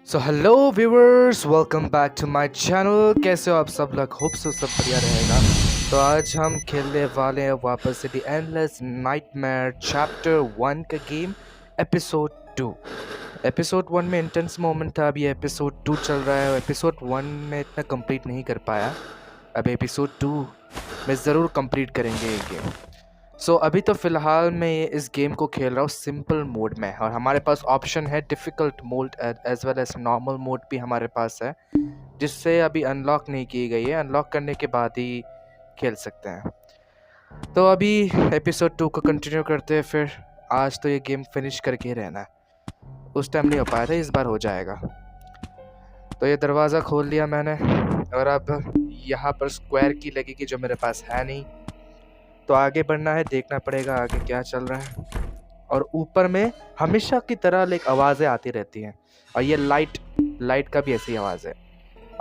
So hello viewers, welcome back to my channel. कैसे हो आप सब लोग? होप सो सब बढ़िया रहेगा। तो आज हम खेलने वाले हैं वापस से द एंडलेस नाइटमेयर चैप्टर 1 का गेम, एपिसोड 2। एपिसोड 1 में इंटेंस मोमेंट था, अभी एपिसोड 2 चल रहा है। एपिसोड 1 में इतना कंप्लीट नहीं कर पाया, अब एपिसोड 2 में ज़रूर कंप्लीट करेंगे ये गेम। अभी तो फ़िलहाल मैं इस गेम को खेल रहा हूँ सिंपल मोड में, और हमारे पास ऑप्शन है difficult mode as well as normal mode भी हमारे पास है, जिससे अभी अनलॉक नहीं की गई है। अनलॉक करने के बाद ही खेल सकते हैं। तो अभी एपिसोड 2 को कंटिन्यू करते हैं। फिर आज तो ये गेम फिनिश करके ही रहना है। उस टाइम नहीं हो पाया था, इस बार हो जाएगा। तो ये दरवाज़ा खोल लिया मैंने, और अब यहाँ पर स्क्वायर की लगेगी जो मेरे पास है नहीं। तो आगे बढ़ना है, देखना पड़ेगा आगे क्या चल रहा है। और ऊपर में हमेशा की तरह लाइक आवाज़ें आती रहती हैं, और ये लाइट का भी ऐसी आवाज़ है।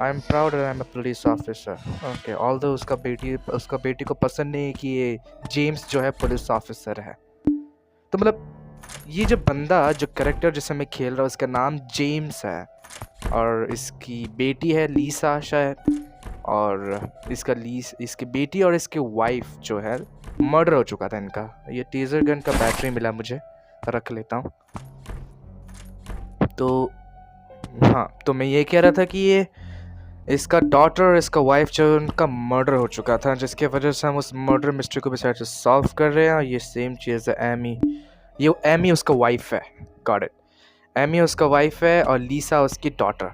I am proud I am a police officer. Okay, although उसका बेटी को पसंद नहीं है कि ये जेम्स जो है पुलिस ऑफिसर है। तो मतलब ये जो बंदा, जो कैरेक्टर जिसे मैं खेल रहा हूँ, इसका नाम जेम्स है, और इसकी बेटी है लीसा शायद। और इसकी बेटी और इसकी वाइफ जो है, मर्डर हो चुका था इनका। ये टीजर गन का बैटरी मिला मुझे, रख लेता हूँ। तो हाँ, तो मैं ये कह रहा था कि ये इसका डॉटर और इसका वाइफ जो उनका मर्डर हो चुका था, जिसके वजह से हम उस मर्डर मिस्ट्री को भी शायद से सॉल्व कर रहे हैं। और ये सेम चीज़ है एमी, ये एमी उसका वाइफ है। गॉट इट, एमी उसका वाइफ है और लीसा उसकी डॉटर।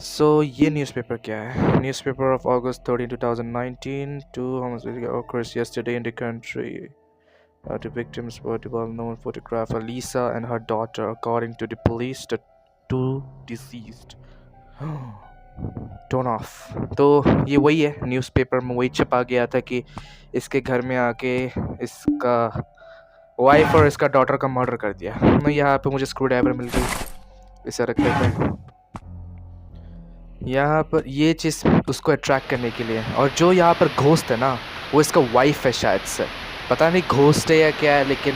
ये न्यूज़पेपर क्या है? Newspaper of August 13, 2019. Two homicides occurred yesterday in the country. The victims were the well-known photographer Lisa and her daughter. According to the police, the two deceased. Turn off. तो ये वही है, newspaper में वही छपा गया था कि इसके घर में आके इसका वाइफ और इसका डॉटर का मर्डर कर दिया। मैं यहाँ पे मुझे स्क्रू ड्राइवर मिल गई, इसे रख लेते हैं यहाँ पर। ये चीज़ उसको अट्रैक्ट करने के लिए। और जो यहाँ पर घोस्ट है ना, वो इसका वाइफ है शायद से। पता नहीं घोस्ट है या क्या है, लेकिन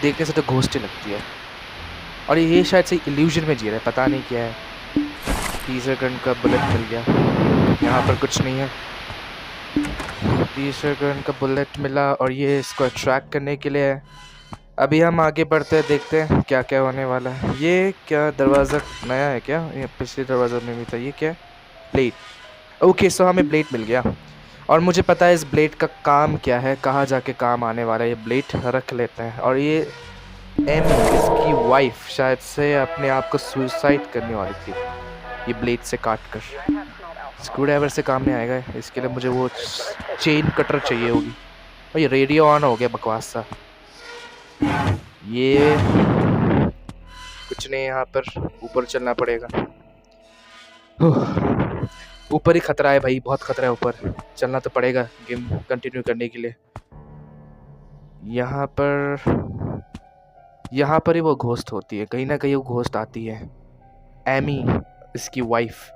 देखने से तो घोस्ट ही लगती है। और ये शायद से इल्यूजन में जी रहा है, पता नहीं क्या है। टीजर गन का बुलेट मिल गया, यहाँ पर कुछ नहीं है। टीजर गन का बुलेट मिला, और ये इसको अट्रैक्ट करने के लिए है। अभी हम आगे बढ़ते हैं, देखते हैं क्या क्या होने वाला है। ये क्या दरवाज़ा नया है क्या? ये पिछले दरवाज़ा में भी था। ये क्या है? ब्लेड। ओके, सो हमें ब्लेड मिल गया, और मुझे पता है इस ब्लेड का काम क्या है, कहाँ जाके काम आने वाला है। ये ब्लेड रख लेते हैं। और ये एमी, इसकी वाइफ, शायद से अपने आप को सुसाइड करने वाली थी ये ब्लेड से काट कर। स्क्रू ड्राइवर से काम नहीं आएगा, इसके लिए मुझे वो चेन कटर चाहिए होगी। और ये रेडियो ऑन हो गया, बकवास सा। ये कुछ नहीं, यहाँ पर ऊपर चलना पड़ेगा। ऊपर ही खतरा है भाई, बहुत खतरा है ऊपर। चलना तो पड़ेगा गेम कंटिन्यू करने के लिए। यहाँ पर ही वो घोस्ट होती है, कहीं ना कहीं वो घोस्ट आती है, एमी इसकी वाइफ।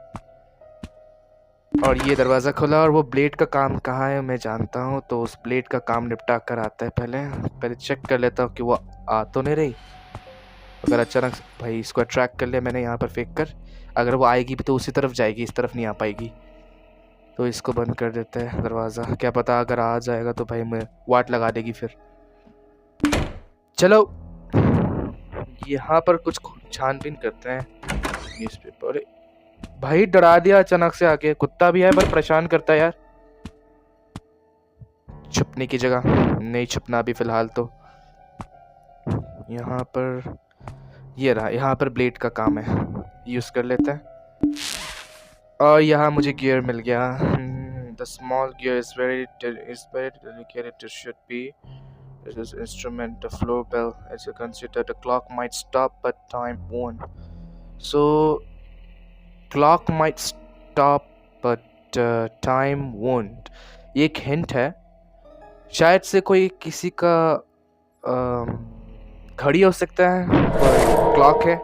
और ये दरवाज़ा खुला, और वो ब्लेड का काम कहाँ है मैं जानता हूँ, तो उस ब्लेड का काम निपटा कर आता है। पहले चेक कर लेता हूँ कि वो आ तो नहीं रही। अगर अचानक भाई इसको अट्रैक्ट कर लिया मैंने यहाँ पर फेंक कर, अगर वो आएगी भी तो उसी तरफ जाएगी, इस तरफ नहीं आ पाएगी। तो इसको बंद कर देते हैं दरवाज़ा। क्या पता अगर आ जाएगा तो भाई मैं वाट लगा देगी फिर। चलो यहाँ पर कुछ छानबीन करते हैं। न्यूज़पेपर भाई डरा दिया अचानक से आके। कुत्ता भी है पर परेशान करता है यार। छुपने की जगह नहीं छुपना अभी फ़िलहाल तो। यहाँ पर ये रहा, यहाँ पर ब्लेड का काम है, यूज़ कर लेते हैं। और यहाँ मुझे गियर मिल गया। The small gear is very delicate. It should be. This is instrument, the floor bell. As you consider, the clock might stop, but time won't. So, clock might stop, but time won't. ये एक hint है, शायद से कोई किसी का घड़ी हो सकता है, कोई क्लॉक है।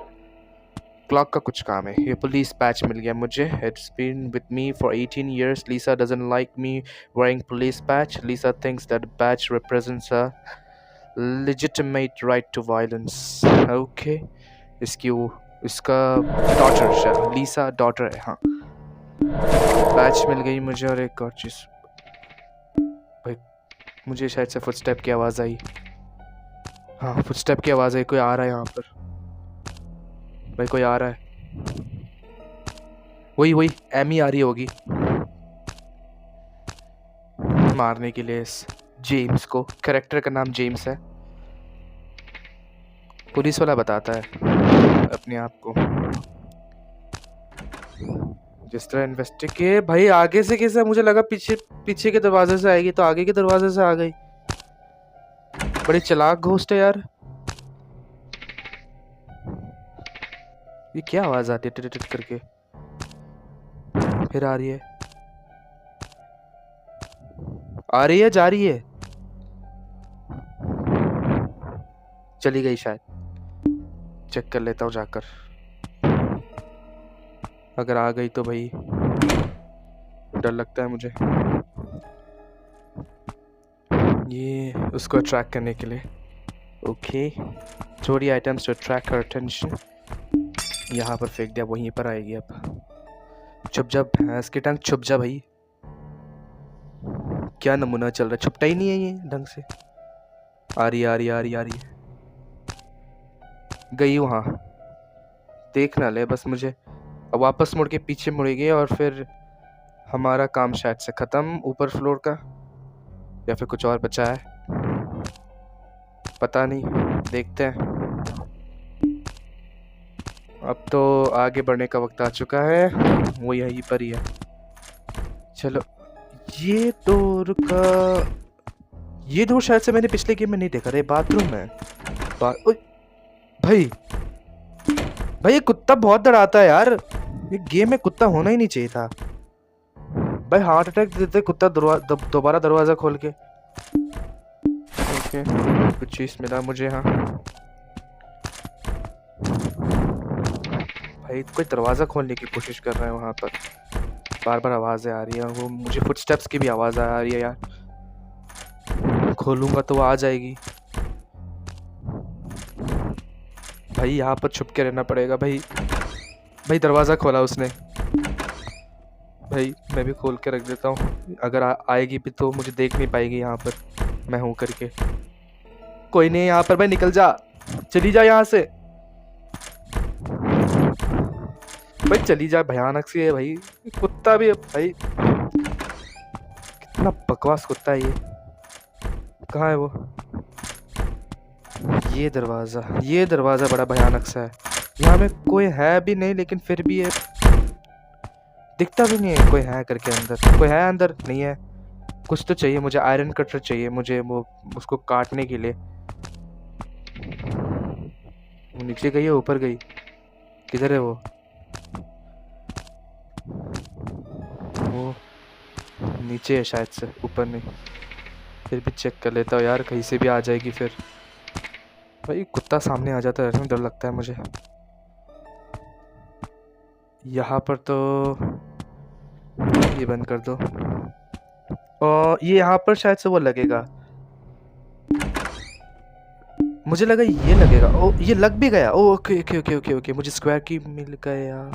क्लॉक का कुछ काम है। ये पुलिस पैच मिल गया मुझे। It's been with me for 18 years. Lisa doesn't like me wearing police patch. Lisa thinks that badge represents a legitimate right to violence. Okay, इसकी वो इसका डॉटर, शायद लीसा डॉटर है। हाँ, बैच मिल गई मुझे और एक और चीज़। भाई मुझे शायद से फुटस्टेप की आवाज़ आई। हाँ, फुटस्टेप की आवाज़ आई, कोई आ रहा है यहाँ पर। भाई कोई आ रहा है, वही वही एमी आ रही होगी मारने के लिए इस जेम्स को। कैरेक्टर का नाम जेम्स है। पुलिस वाला बताता है अपने आप को। जिस तरह इन्वेस्टिगेट, भाई आगे से कैसे, मुझे लगा पीछे पीछे के दरवाजे से आएगी, तो आगे के दरवाजे से आ गई। बड़ी चालाक घोस्ट है यार। ये क्या आवाज आती है टिट टिट करके? फिर आ रही है, आ रही है, जा रही है, चली गई शायद। चेक कर लेता हूँ जाकर, अगर आ गई तो भाई डर लगता है मुझे। ये उसको अट्रैक्ट करने के लिए। ओके, चोरी items to attract her attention. यहाँ पर फेंक दिया, वहीं पर आएगी अब। छुप जा भैंस की टंग, छुप जा भाई। क्या नमूना चल रहा है, छुपता ही नहीं है ये ढंग से। आ रही आ रही आ रही आ रही, गई वहाँ। देख ना ले बस मुझे। अब वापस मुड़ के पीछे मुड़ेगी और फिर हमारा काम शायद से खत्म ऊपर फ्लोर का, या फिर कुछ और बचा है, पता नहीं, देखते हैं। अब तो आगे बढ़ने का वक्त आ चुका है, वो यहीं पर ही है। चलो, ये डोर का, ये डोर शायद से मैंने पिछले गेम में नहीं देखा। रे बाथरूम में भाई भाई ये कुत्ता बहुत डराता है यार। ये गेम में कुत्ता होना ही नहीं चाहिए था भाई। हार्ट अटैक देते कुत्ता दोबारा दरवाजा खोल के। ओके, कुछ चीज मिला मुझे। हाँ भाई, कोई दरवाजा खोलने की कोशिश कर रहा है वहां पर। बार बार आवाजें आ रही है, वो मुझे फुटस्टेप्स की भी आवाज आ रही है यार। खोलूंगा तो वो आ जाएगी। भाई यहाँ पर छुप के रहना पड़ेगा भाई। भाई दरवाजा खोला उसने। भाई मैं भी खोल के रख देता हूँ, अगर आएगी भी तो मुझे देख नहीं पाएगी यहाँ पर मैं हूँ करके। कोई नहीं यहाँ पर, भाई निकल जा, चली जा यहाँ से भाई, चली जा। भयानक सी है भाई, कुत्ता भी है भाई, कितना बकवास कुत्ता है ये। कहाँ है वो? ये दरवाजा बड़ा भयानक सा है। यहाँ में कोई है भी नहीं, लेकिन फिर भी ये दिखता भी नहीं है कोई है करके। अंदर कोई है? अंदर नहीं है। कुछ तो चाहिए मुझे, आयरन कटर चाहिए मुझे, वो उसको काटने के लिए। नीचे गई है, ऊपर गई, किधर है वो? नीचे है शायद से, ऊपर नहीं। फिर भी चेक कर लेता हूँ यार, कहीं से भी आ जाएगी फिर। भाई कुत्ता सामने आ जाता है, डर लगता है मुझे। यहाँ पर तो ये बंद कर दो। और ये यहाँ पर शायद से वो लगेगा, मुझे लगा ये लगेगा। ओ ये लग भी गया। Oh okay okay okay okay okay, मुझे स्क्वायर की मिल गया,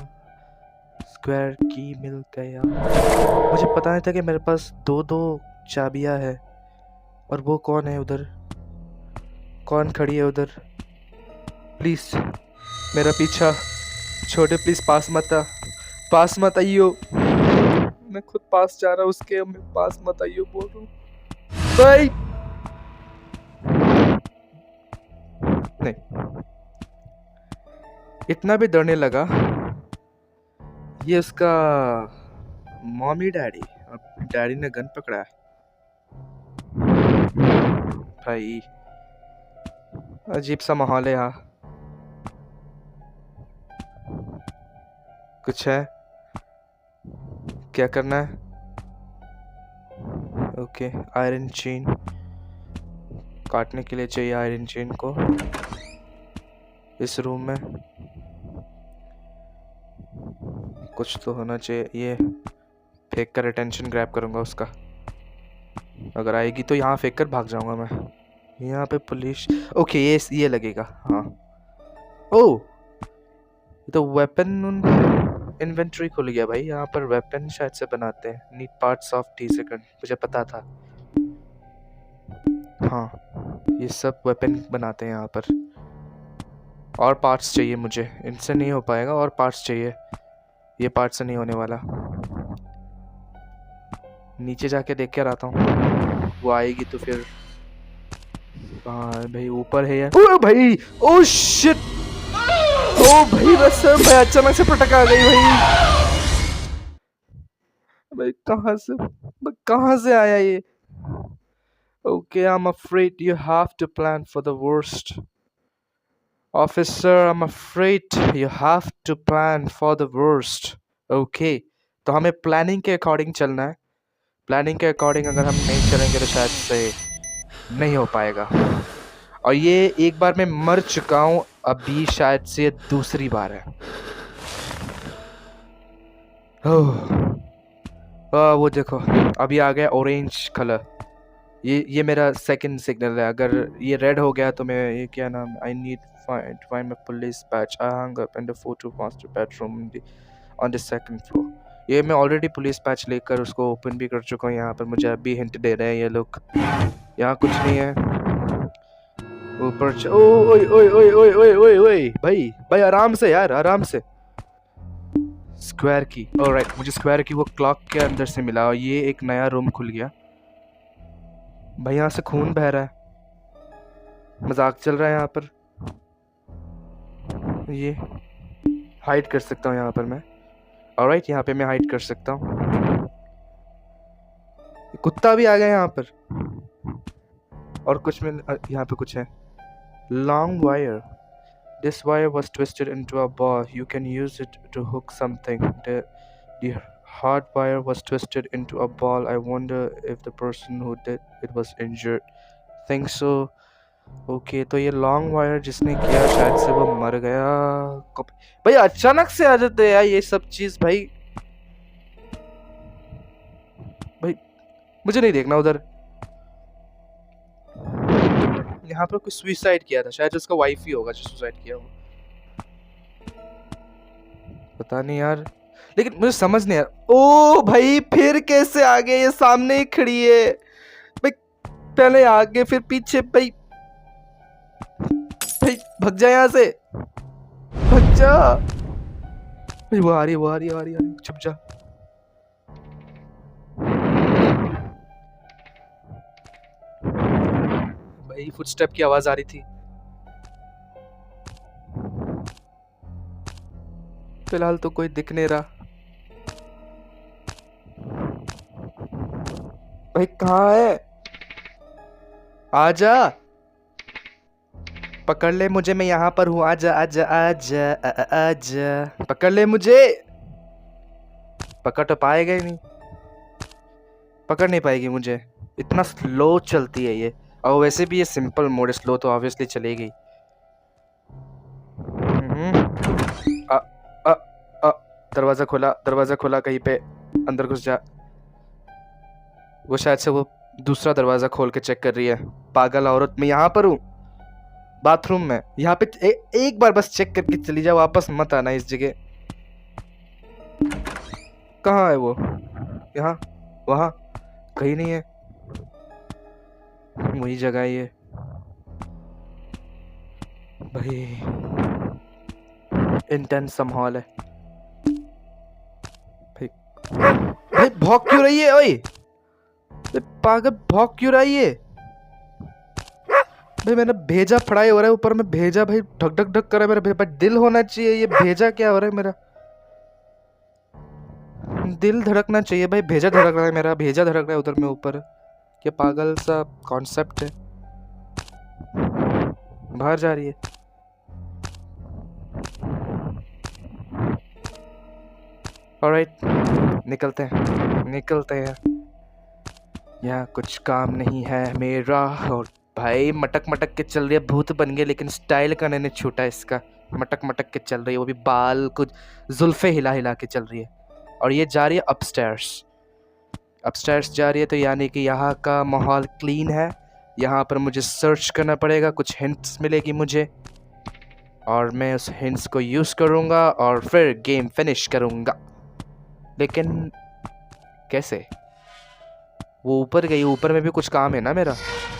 स्क्वायर की मिल गया। मुझे पता नहीं था कि मेरे पास दो दो चाबियां है। और वो कौन है उधर? कौन खड़ी है उधर? प्लीज मेरा पीछा छोटे, प्लीज पास मत आइयो। मैं खुद पास जा रहा हूँ उसके, मैं पास मत आइयो बोल रहा हूँ भाई। नहीं, इतना भी डरने लगा। ये उसका मॉमी डैडी, और डैडी ने गन पकड़ा है भाई। अजीब सा माहौल है यहाँ। कुछ है? क्या करना है? ओके, आयरन चेन काटने के लिए चाहिए आयरन चेन को। इस रूम में कुछ तो होना चाहिए। ये फेंक कर अटेंशन ग्रैब करूंगा उसका, अगर आएगी तो यहाँ फेंक कर भाग जाऊंगा मैं। यहाँ पे पुलिस, ओके ये लगेगा। हाँ, ओ ये तो वेपन इन्वेंट्री खुल गया भाई। यहाँ पर वेपन शायद से बनाते हैं। Need parts of T second, मुझे पता था। हाँ, ये सब वेपन बनाते हैं यहाँ पर। और पार्ट्स चाहिए मुझे, इनसे नहीं हो पाएगा, और पार्ट्स चाहिए। ये पार्ट से नहीं होने वाला। नीचे जाके देख कर आता हूँ, वो आएगी तो फिर। हाँ भाई ऊपर है यार। ओ भाई, ओ शिट, ओ भाई बस भाई अचानक से पटक आ गई भाई। भाई कहाँ से आया ये? Okay, I'm afraid you have to plan for the worst. Officer, I'm afraid you have to plan for the worst. Okay, तो हमें प्लानिंग के अकॉर्डिंग चलना है। प्लानिंग के अकॉर्डिंग अगर हम नहीं चलेंगे तो शायद से नहीं हो पाएगा। और ये एक बार मैं मर चुका हूँ, अभी शायद से ये दूसरी बार है। वो देखो अभी आ गया ऑरेंज कलर। ये मेरा सेकंड सिग्नल है। अगर ये रेड हो गया तो मैं, ये क्या नाम, I need find my police batch, I hung up in the photo master bedroom on the second floor. ये मैं ऑलरेडी पुलिस बैच लेकर उसको ओपन भी कर चुका हूँ। यहाँ पर मुझे अभी हिंट दे रहे हैं ये लोग। यहाँ कुछ नहीं है। ऊपर ओए ओए ओए ओए ओए ओए ओए भाई भाई आराम से यार, आराम से। स्क्वायर की, ऑलराइट, मुझे स्क्वायर की वो क्लॉक के अंदर से मिला और ये एक नया रूम खुल गया। भाई यहाँ से खून बह रहा है, मजाक चल रहा है यहाँ पर। ये हाइड कर सकता हूँ यहाँ पर मैं। ऑलराइट, यहाँ पे मैं हाइड कर सकता हूँ। कुत्ता भी आ गया यहाँ पर। और कुछ में यहाँ पे कुछ है। Long wire, this wire was twisted into a ball, you can use it to hook something. The hard wire was twisted into a ball. I wonder if the person who did it was injured. Think so. Okay, तो ये long wire जिसने किया शायद से वो मर गया। भाई अचानक से आ जाते हैं यार ये सब चीज। भाई भाई मुझे नहीं देखना उधर। यहाँ पर कोई सुसाइड किया था, शायद उसका वाइफ ही होगा जो सुसाइड किया हो। पता नहीं यार, लेकिन मुझे समझ नहीं यार। ओ भाई फिर कैसे आ गए? ये सामने ही खड़ी है भाई, पहले आगे फिर पीछे। भाई भाई भाग जा यहाँ से, भाग जा भाई। वो आ रही है, वो आ रही है, आ रही है, छुप जा। भाई फुटस्टेप की आवाज आ रही थी। फिलहाल तो कोई दिख नहीं रहा। भाई कहाँ है? आजा, पकड़ ले मुझे, मैं यहाँ पर हूँ। आजा आजा आजा आजा, पकड़ ले मुझे। पकड़ तो पाएगा ही नहीं, पकड़ नहीं पाएगी मुझे। इतना स्लो चलती है ये। और वैसे भी ये सिंपल मोड है, स्लो तो ऑब्वियसली चलेगी। आ, आ, आ, दरवाजा खोला, दरवाजा खोला, कहीं पे अंदर घुस जा। वो शायद से वो दूसरा दरवाजा खोल के चेक कर रही है। पागल औरत, मैं यहाँ पर हूँ, बाथरूम में। यहाँ पे एक बार बस चेक करके चली जा, वापस मत आना इस जगह। कहाँ है वो? यहाँ, वहाँ कहीं नहीं है। वही जगह है ये। भाई इंटेंस माहौल है। भाई भाई भौंक क्यों रही है? ओए पागल, भौंक क्यों रही है? भाई मैंने भेजा फ्राई हो रहा है ऊपर में, भेजा भाई ढक ढक ढक कर रहा है मेरा। भाई दिल होना चाहिए, ये भेजा क्या हो रहा है? मेरा दिल धड़कना चाहिए भाई, भेजा धड़क रहा है मेरा, भेजा धड़क रहा है उधर में ऊपर। क्या पागल सा कॉन्सेप्ट है। बाहर जा रही है। ऑलराइट, निकलते हैं, निकलते हैं। यहाँ कुछ काम नहीं है मेरा। और भाई मटक मटक के चल रही है, भूत बन गया, लेकिन स्टाइल का नहीं छूटा इसका। मटक मटक के चल रही है, वो भी बाल कुछ जुल्फे हिला हिला के चल रही है। और ये जा रही है अपस्टेयर्स। अपस्टेयर्स जा रही है, तो यानी कि यहाँ का माहौल क्लीन है। यहाँ पर मुझे सर्च करना पड़ेगा, कुछ हिंट्स मिलेगी मुझे। और मैं उस हिंट्स को यूज़ करूँगा और फिर गेम फिनिश करूँगा। लेकिन कैसे? वो ऊपर गई, ऊपर में भी कुछ काम है ना मेरा,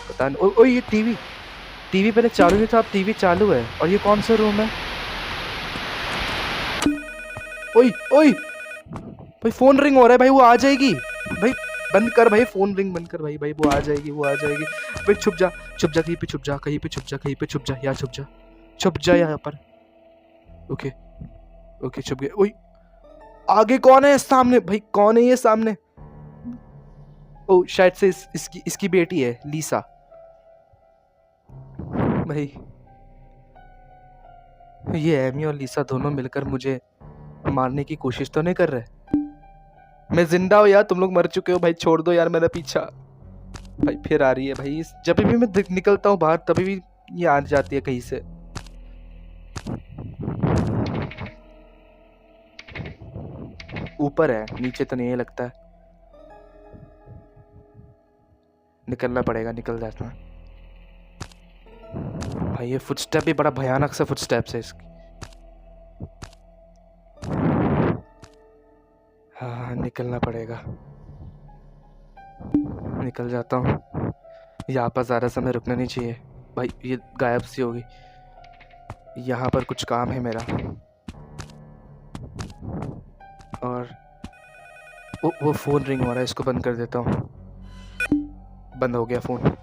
पता नहीं। ओ ये टीवी पहले चालू नहीं था, अब टीवी चालू है। और ये कौन सा रूम है? ओए ओए भाई फोन रिंग हो रहा है भाई, वो आ जाएगी भाई। बंद कर भाई, फोन रिंग बंद कर भाई। भाई वो आ जाएगी, वो आ जाएगी भाई। छुप जा कहीं पे, छुप जा कहीं पे, छुप जा कहीं पे, छुप जा यार, छुप जा यहाँ पर। ओके ओके छुप गए। ओए आगे कौन है? सामने भाई, कौन है ये सामने? ओ शायद से इसकी बेटी है लीसा भाई। ये एमी और लीसा दोनों मिलकर मुझे मारने की कोशिश तो नहीं कर रहे? मैं जिंदा हूँ यार, तुम लोग मर चुके हो भाई, छोड़ दो यार मेरा पीछा। भाई फिर आ रही है भाई, जब भी मैं निकलता हूँ बाहर तभी भी ये आ जाती है कहीं से। ऊपर है, नीचे तो नहीं लगता है। निकलना पड़ेगा, निकल जाता है भाई। ये फुटस्टेप भी बड़ा भयानक सा फुटस्टेप्स है इसकी। हाँ निकलना पड़ेगा, निकल जाता हूँ। यहाँ पर ज़्यादा समय रुकना नहीं चाहिए भाई, ये गायब सी होगी। यहाँ पर कुछ काम है मेरा। और वो फ़ोन रिंग हो रहा है, इसको बंद कर देता हूँ। बंद हो गया फ़ोन।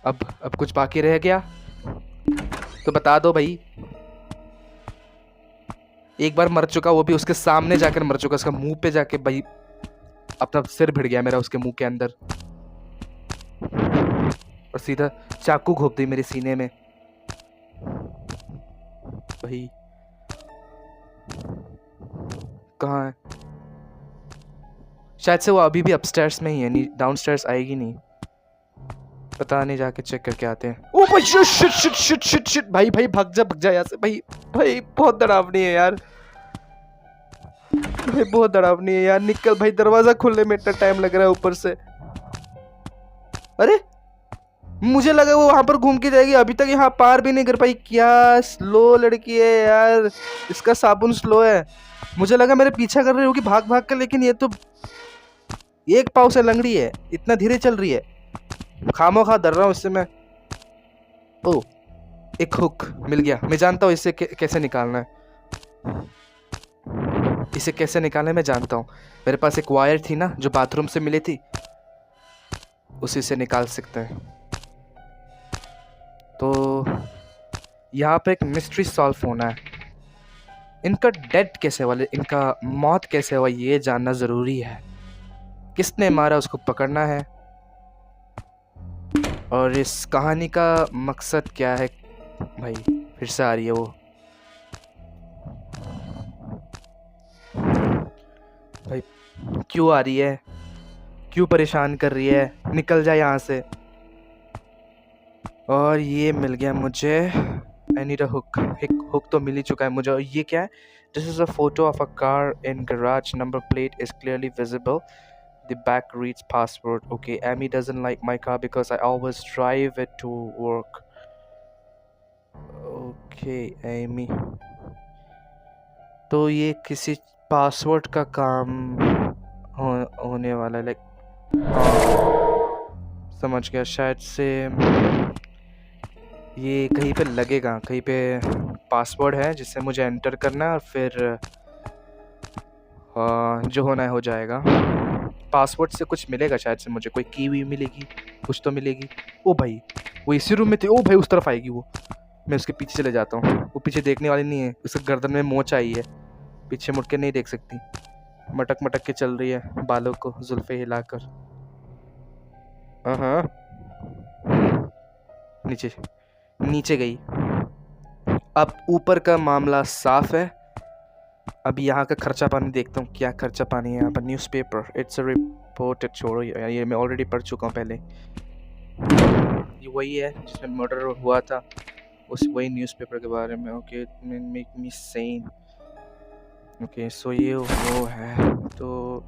अब कुछ बाकी रह गया तो बता दो भाई। एक बार मर चुका, वो भी उसके सामने जाकर मर चुका, उसका मुंह पे जाके भाई अपना सिर भिड़ गया मेरा उसके मुंह के अंदर, और सीधा चाकू घोंप दी मेरे सीने में भाई। कहाँ है? शायद से वो अभी भी अपस्टेयर्स में ही है, डाउनस्टेयर्स आएगी नहीं, पता नहीं, जाके चेक करके आते हैं। ओ भाई shit shit shit shit shit shit भाई भाग जा यहाँ से भाई। भाई बहुत डरावनी है यार, भाई बहुत डरावनी है यार। निकल भाई, दरवाजा खुलने में इतना टाइम लग रहा है ऊपर से। अरे मुझे लगा वो वहां पर घूम के जाएगी, अभी तक यहाँ पार भी नहीं कर पाई। क्या स्लो लड़की है यार, इसका साबुन स्लो है। मुझे लगा मेरे पीछा कर रही होगी भाग भाग कर, लेकिन ये तो एक पाव से लंगड़ी है, इतना धीरे चल रही है। खामोखा डर रहा हूँ इससे मैं। ओ एक हुक मिल गया, मैं जानता हूँ इसे कैसे निकालना है। इसे कैसे निकालना है मैं जानता हूँ। मेरे पास एक वायर थी ना जो बाथरूम से मिली थी, उसी से निकाल सकते हैं। तो यहाँ पे एक मिस्ट्री सॉल्व होना है। इनका डेथ कैसे हुआ, इनका मौत कैसे हुआ ये जानना ज़रूरी है। किसने मारा उसको पकड़ना है, और इस कहानी का मकसद क्या है। भाई फिर से आ रही है वो भाई, क्यों आ रही है, क्यों परेशान कर रही है? निकल जाए यहाँ से। और ये मिल गया मुझे, आई नीड अ हुक। एक हुक तो मिल ही चुका है मुझे। और ये क्या है? This is a photo of a car in garage, number plate is clearly visible, the back reads password. Okay, Amy doesn't like my car because I always drive it to work. Okay, Amy, तो ये किसी password का काम होने वाला है। Like समझ गया, शायद से ये कहीं पे लगेगा, कहीं पे पासवर्ड है जिससे मुझे एंटर करना है, और फिर जो होना है हो जाएगा। पासवर्ड से कुछ मिलेगा शायद से, मुझे कोई की वी मिलेगी, कुछ तो मिलेगी। ओ भाई वो इसी रूम में थी। ओ भाई उस तरफ आएगी वो, मैं उसके पीछे चले जाता हूँ। वो पीछे देखने वाली नहीं है, उसके गर्दन में मोच आई है, पीछे मुड़ के नहीं देख सकती। मटक मटक के चल रही है बालों को जुल्फे हिलाकर। हाँ नीचे नीचे गई। अब ऊपर का मामला साफ है। अभी यहाँ का खर्चा पानी देखता हूँ, क्या खर्चा पानी है यहाँ पर। न्यूज़पेपर, इट्स अ रिपोर्टेड, छोड़ो ये मैं ऑलरेडी पढ़ चुका हूँ पहले। ये वही है जिसमें मर्डर हुआ था, उस वही न्यूज़पेपर के बारे में। Okay make me same. Okay so ये वो है, तो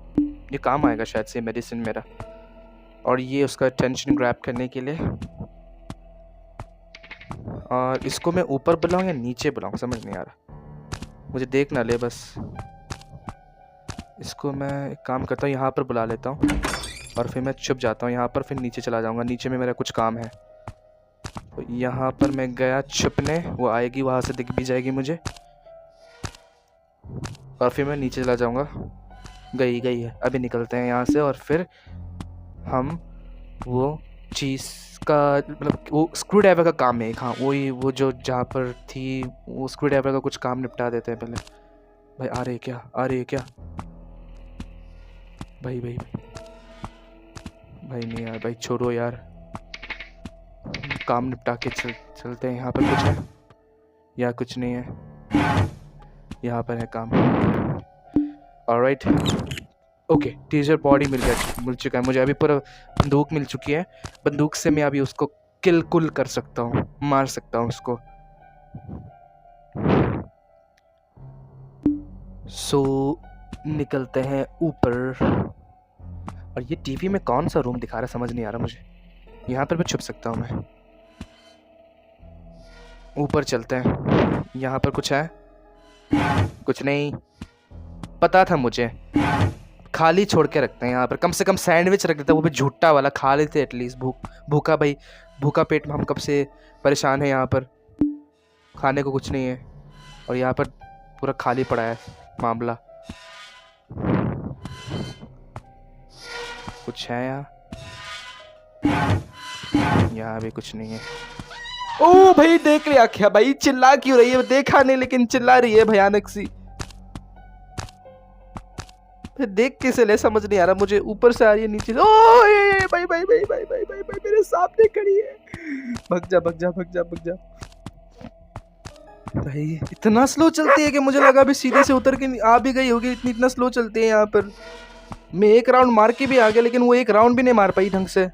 ये काम आएगा शायद से मेडिसिन मेरा। और ये उसका टेंशन ग्रैब करने के लिए। और इसको मैं ऊपर बुलाऊं या नीचे बुलाऊं, समझ नहीं आ रहा, मुझे देख ना ले बस। इसको मैं एक काम करता हूँ, यहाँ पर बुला लेता हूँ और फिर मैं छुप जाता हूँ यहाँ पर, फिर नीचे चला जाऊँगा। नीचे में मेरा कुछ काम है, तो यहाँ पर मैं गया छुपने, वो आएगी, वहाँ से दिख भी जाएगी मुझे, और फिर मैं नीचे चला जाऊँगा। गई गई है, अभी निकलते हैं यहाँ से और फिर हम वो चीज़ का मतलब वो स्क्रू ड्राइवर का काम है, हाँ वही, वो जो जहाँ पर थी वो स्क्रू ड्राइवर का कुछ काम निपटा देते हैं पहले। भाई आ रही है क्या, आ रही है क्या? भाई भाई भाई नहीं यार, भाई छोड़ो यार, काम निपटा के चलते हैं। यहाँ पर कुछ है या कुछ नहीं है? यहाँ पर है काम। ऑलराइट, ओके, टीजर बॉडी मिल चुका है मुझे, अभी पूरा बंदूक मिल चुकी है। बंदूक से मैं अभी उसको किल कुल कर सकता हूँ, मार सकता हूँ उसको। सो निकलते हैं ऊपर। और ये टीवी में कौन सा रूम दिखा रहा है समझ नहीं आ रहा मुझे। यहाँ पर भी छुप सकता हूँ मैं। ऊपर चलते हैं, यहाँ पर कुछ है? कुछ नहीं, पता था मुझे। खाली छोड़ के रखते हैं यहाँ पर, कम से कम सैंडविच रख देता, वो भी झूठा वाला, खा लेते एटलीस्ट। भूखा भाई, भूखा पेट में हम कब से परेशान हैं। यहाँ पर खाने को कुछ नहीं है और यहाँ पर पूरा खाली पड़ा है मामला। कुछ है यहाँ भी कुछ नहीं है। ओ भाई देख लिया क्या? भाई चिल्ला क्यों रही है? देखा नहीं लेकिन चिल्ला रही है भयानक सी। देख कैसे ले समझ नहीं आ रहा मुझे, ऊपर से आ रही है नीचे। ओ भाई भाई भाई भाई भाई भाई भाई मेरे सामने खड़ी है। भग जा भग जा भग जा भग जा। भाई इतना स्लो चलती है कि मुझे लगा अभी सीधे से उतर के आ भी गई होगी, इतना स्लो चलती है यहाँ पर। मैं एक राउंड मार के भी आ गया, लेकिन वो एक राउंड भी नहीं मार पाई ढंग से।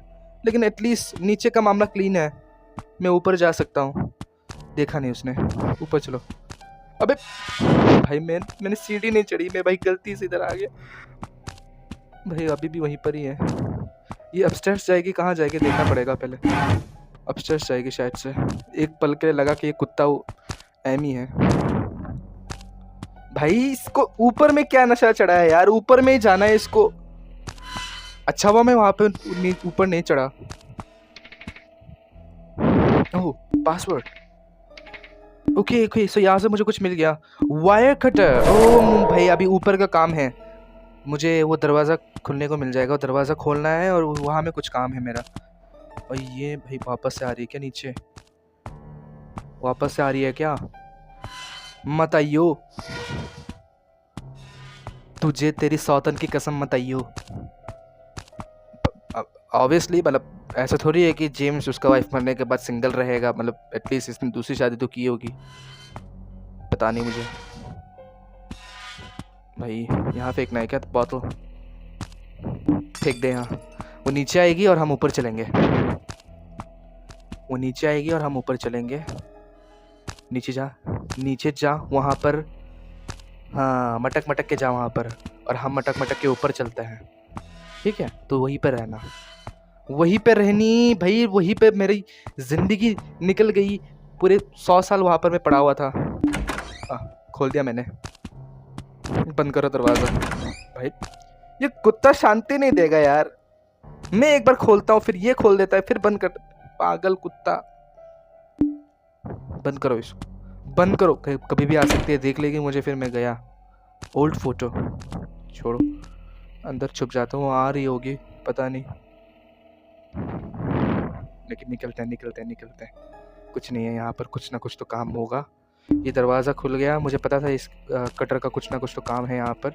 लेकिन एटलीस्ट नीचे का मामला क्लीन है, मैं ऊपर जा सकता हूँ। देखा नहीं उसने, ऊपर चलो। अबे भाई मैंने सीढ़ी नहीं चढ़ी, मैं भाई गलती से इधर आ गया। भाई अभी भी वहीं पर ही है। ये अपस्टेयर्स जाएगी, कहाँ जाएगी देखना पड़ेगा पहले। अपस्टेयर्स जाएगी शायद से। एक पल के लिए लगा कि ये कुत्ता एमी है। भाई इसको ऊपर में क्या नशा चढ़ा है यार? ऊपर में ही जाना है इसको। अच्छा हुआ मैं वहां पे ऊपर नहीं चढ़ा। ओह पासवर्ड, ओके ओके, सो यहाँ से मुझे कुछ मिल गया। Wire cutter. ओह भाई अभी ऊपर का काम है, मुझे वो दरवाज़ा खुलने को मिल जाएगा। दरवाज़ा खोलना है और वहाँ में कुछ काम है मेरा। और ये भाई वापस से आ रही है क्या नीचे? वापस से आ रही है क्या? मत आइयो, तुझे तेरी सौतन की कसम मत आइयो। ऑब्वियसली मतलब ऐसा थोड़ी है कि जेम्स उसका वाइफ मरने के बाद सिंगल रहेगा, मतलब एटलीस्ट इसने दूसरी शादी तो की होगी, पता नहीं मुझे। भाई यहाँ फेंकना है क्या बोतल? फेंक दे यहाँ। वो नीचे आएगी और हम ऊपर चलेंगे। वो नीचे आएगी और हम ऊपर चलेंगे। नीचे जा, नीचे जा वहाँ पर। हाँ मटक मटक के जा वहाँ पर, और हम मटक मटक के ऊपर चलते हैं। ठीक है, तो वहीं पर रहना, वहीं पे रहनी भाई, वहीं पे मेरी जिंदगी निकल गई। पूरे 100 साल वहाँ पर मैं पड़ा हुआ था। खोल दिया मैंने, बंद करो दरवाज़ा। भाई ये कुत्ता शांति नहीं देगा यार। मैं एक बार खोलता हूँ फिर ये खोल देता है, फिर बंद कर। पागल कुत्ता, बंद करो इसको, बंद करो। कभी भी आ सकती है, देख लेगी मुझे, फिर मैं गया। ओल्ड फोटो छोड़ो, अंदर छुप जाता हूँ, आ रही होगी पता नहीं। लेकिन निकलते हैं निकलते हैं निकलते हैं। कुछ नहीं है यहाँ पर, कुछ ना कुछ तो काम होगा। ये दरवाज़ा खुल गया, मुझे पता था इस कटर का कुछ ना कुछ तो काम है यहाँ पर।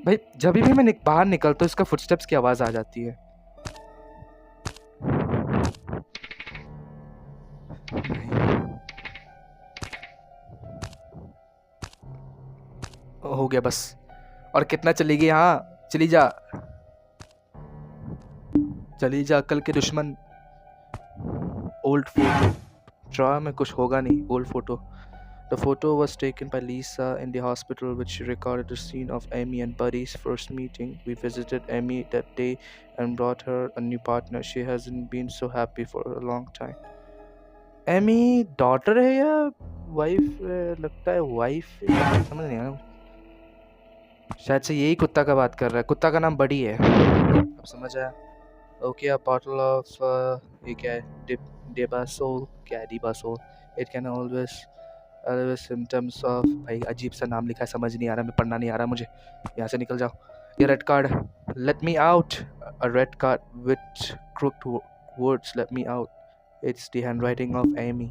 भाई जब भी मैं बाहर निकलता हूँ इसका फुटस्टेप्स की आवाज़ आ जाती है। हो गया बस। और कितना चलेगी? यहाँ चली जा, चली जा कल के दुश्मन। ओल्ड फोटो, ड्रा में कुछ होगा नहीं। Old photo. The photo was taken by Lisa in the hospital, which she recorded the scene of Amy and Buddy's first meeting. We visited Amy that day and brought her a new partner. She hasn't been so happy for a long time. Amy daughter है या wife? लगता है wife है, समझ नहीं आ रहा। शायद से यही कुत्ता का बात कर रहा है। कुत्ता का नाम बड़ी है, अब समझ आया। ओके, अ बॉटल ऑफ ये क्या है? डेबासोल। क्या है डिबासोल? It can always symptoms of. भाई अजीब सा नाम लिखा है, समझ नहीं आ रहा, मैं पढ़ना नहीं आ रहा मुझे। यहाँ से निकल जाओ। ये red card, let me out. A red card with crooked words, let me out. It's the handwriting of Amy.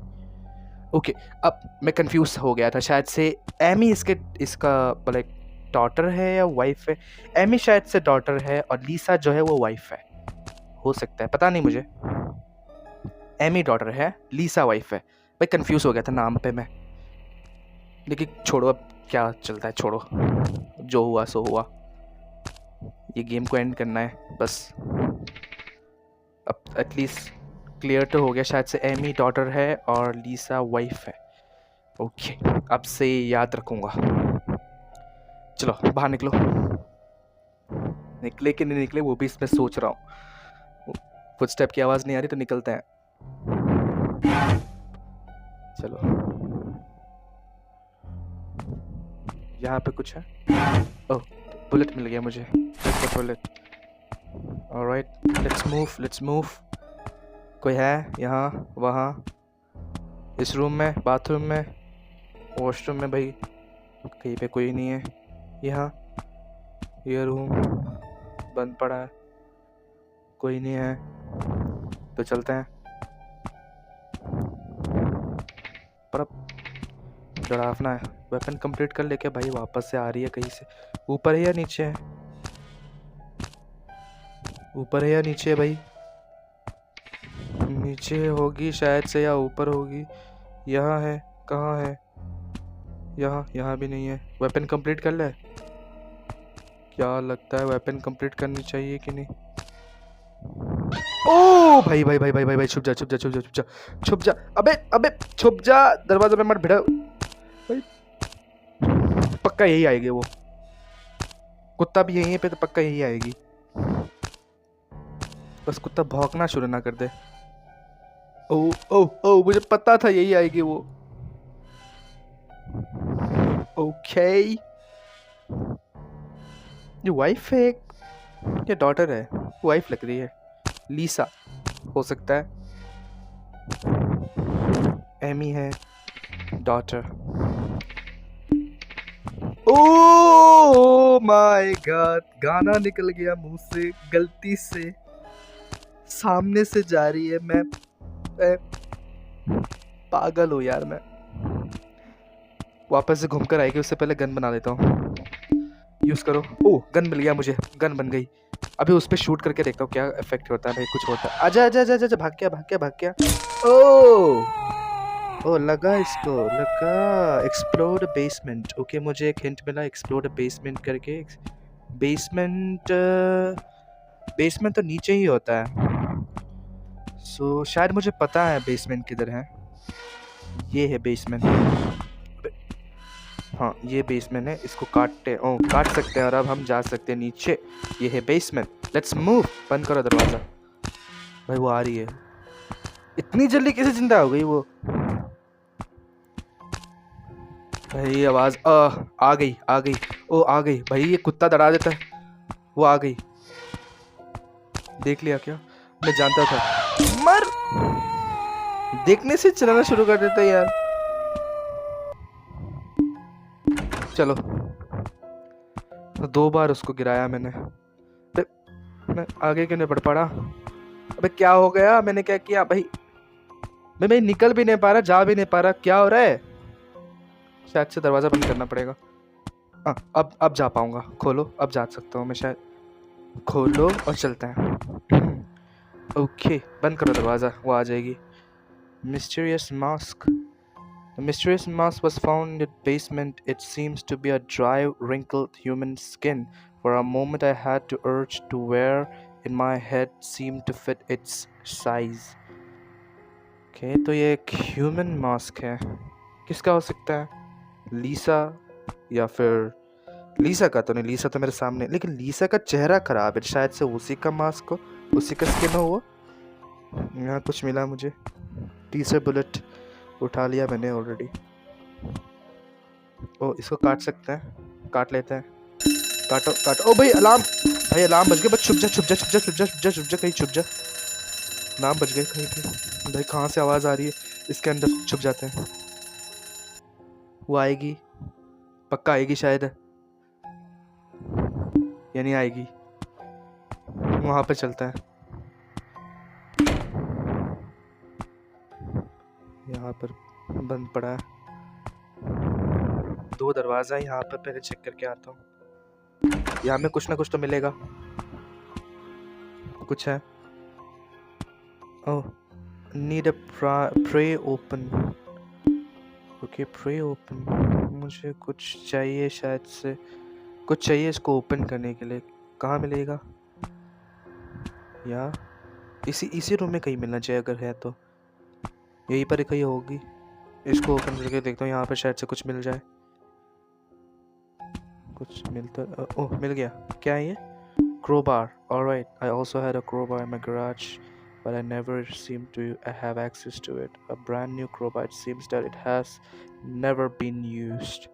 Okay, अब मैं कंफ्यूज हो गया था। शायद से एमी इसका लाइक डॉटर है या वाइफ है। एमी शायद से डॉटर है और लीसा जो है वो वाइफ है, हो सकता है, पता नहीं मुझे। एमी डॉटर है, लीसा वाइफ है। भाई कंफ्यूज हो गया था नाम पे मैं, लेकिन छोड़ो, अब क्या चलता है, छोड़ो, जो हुआ सो हुआ। ये गेम को एंड करना है बस। अब एटलीस्ट क्लियर तो हो गया, शायद से एमी डॉटर है और लीसा वाइफ है। ओके, अब से याद रखूंगा। चलो बाहर निकलो। निकले कि नहीं निकले वो भी इसमें सोच रहा हूँ। फुटस्टेप की आवाज़ नहीं आ रही तो निकलते हैं। चलो, यहाँ पे कुछ है। ओह, बुलेट मिल गया मुझे। बुलेट। Alright, let's move. कोई है यहाँ वहाँ, इस रूम में, बाथरूम में, वॉशरूम में? भाई कहीं पे कोई नहीं है। यहाँ ये रूम बंद पड़ा है, कोई नहीं है, तो चलते हैं। पर अब डरावना है। वेपन कंप्लीट कर लेके भाई वापस से आ रही है कहीं से। ऊपर है या नीचे है? ऊपर है या नीचे है भाई? नीचे होगी शायद से, या ऊपर होगी। यहाँ है, कहाँ है? यहाँ भी नहीं है। वेपन कंप्लीट कर ले। क्या लगता है वेपन कंप्लीट करनी चाहिए कि नहीं? ओ भाई भाई भाई भाई भाई भाई, छुप जा। अबे छुप जा, दरवाजा में मत भिड़ा भाई। पक्का यही आएगी वो। कुत्ता भी यहीं पे, तो पक्का यही आएगी। बस कुत्ता भौंकना शुरू ना कर दे। ओ ओ ओ, मुझे पता था यही आएगी वो। ओके, ये वाइफ है या डॉटर है? वाइफ लग रही है। लीसा हो सकता है, एमी है डॉटर। ओह माय गॉड, गाना निकल गया मुंह से गलती से। सामने से जा रही है। मैं पागल हूँ यार। मैं वापस से घूमकर आएगी, उससे पहले गन बना लेता हूँ। यूज करो। ओह, गन मिल गया मुझे, गन बन गई। अभी उस पर शूट करके देखता हूँ क्या इफेक्ट होता है। भाई कुछ होता है। आजा आजा आजा आजा, भाग गया। ओ लगा, इसको लगा। Explore basement. ओके, मुझे एक हिंट मिला, एक्सप्लोर बेसमेंट करके। बेसमेंट तो नीचे ही होता है। सो शायद मुझे पता है बेसमेंट किधर है। ये है बेसमेंट। हाँ, ये बेसमेंट है। इसको काट सकते हैं और अब हम जा सकते हैं नीचे। ये है बेसमेंट। Let's move. बंद करो दरवाजा। भाई वो आ रही है। इतनी जल्दी कैसे जिंदा हो गई वो? भाई आवाज आ गई। ओ आ गई भाई, ये कुत्ता डरा देता है। वो आ गई, देख लिया क्या? मैं जानता था। मर, देखने से चलाना शुरू कर देता है यार। चलो, तो 2 बार उसको गिराया मैंने। मैं आगे क्यों नहीं बढ़ पड़ा? अबे क्या हो गया? मैंने क्या किया भाई? मैं निकल भी नहीं पा रहा, जा भी नहीं पा रहा, क्या हो रहा है? शायद से दरवाजा बंद करना पड़ेगा। अब जा पाऊंगा। खोलो, अब जा सकता हूँ मैं शायद। खोलो और चलते हैं। ओके, बंद करो दरवाजा, वो आ जाएगी। Mysterious mask. The mysterious mask was found in the basement. It seems to be a dry, wrinkled human skin. For a moment I had the urge to wear in my head seemed to fit its size. Okay, तो ये एक human mask है। किसका हो सकता है? लीसा या फिर लीसा का तो नहीं, लीसा तो मेरे सामने, लेकिन लीसा का चेहरा खराब है। शायद से उसी का मास्क हो, उसी का स्किन हो वो। यहाँ कुछ मिला मुझे। तीसरा बुलेट उठा लिया मैंने ऑलरेडी। ओ इसको काट सकते हैं, काट लेते हैं। काटो काटो। ओ भाई अलार्म, भाई अलार्म बज गया। बस छुप जा छुप जा छुप जा छुप जा छुप जा छुप जा, कहीं छुप जा। अलार्म बज गए कहीं पे। भाई कहाँ से आवाज़ आ रही है? इसके अंदर छुप जाते हैं। वो आएगी, पक्का आएगी शायद, या नहीं आएगी। वहाँ पे चलता है। यहाँ पर बंद पड़ा है, 2 दरवाजा है यहाँ पर। पहले चेक करके आता हूँ। यहाँ में कुछ ना कुछ तो मिलेगा। कुछ है। Oh, need a pray open. Okay pray open, मुझे कुछ चाहिए शायद से, कुछ चाहिए इसको ओपन करने के लिए। कहाँ मिलेगा? या इसी रूम में कहीं मिलना चाहिए, अगर है तो यहीं पर कहीं होगी। इसको ओपन करके देखता हूँ, यहाँ पर शायद से कुछ मिल जाए। कुछ मिलता, ओह मिल गया। क्या है ये? Crowbar. Alright, I also had a crowbar in my garage, but I never seemed to have access to it. A brand new crowbar. It seems that it has never been used.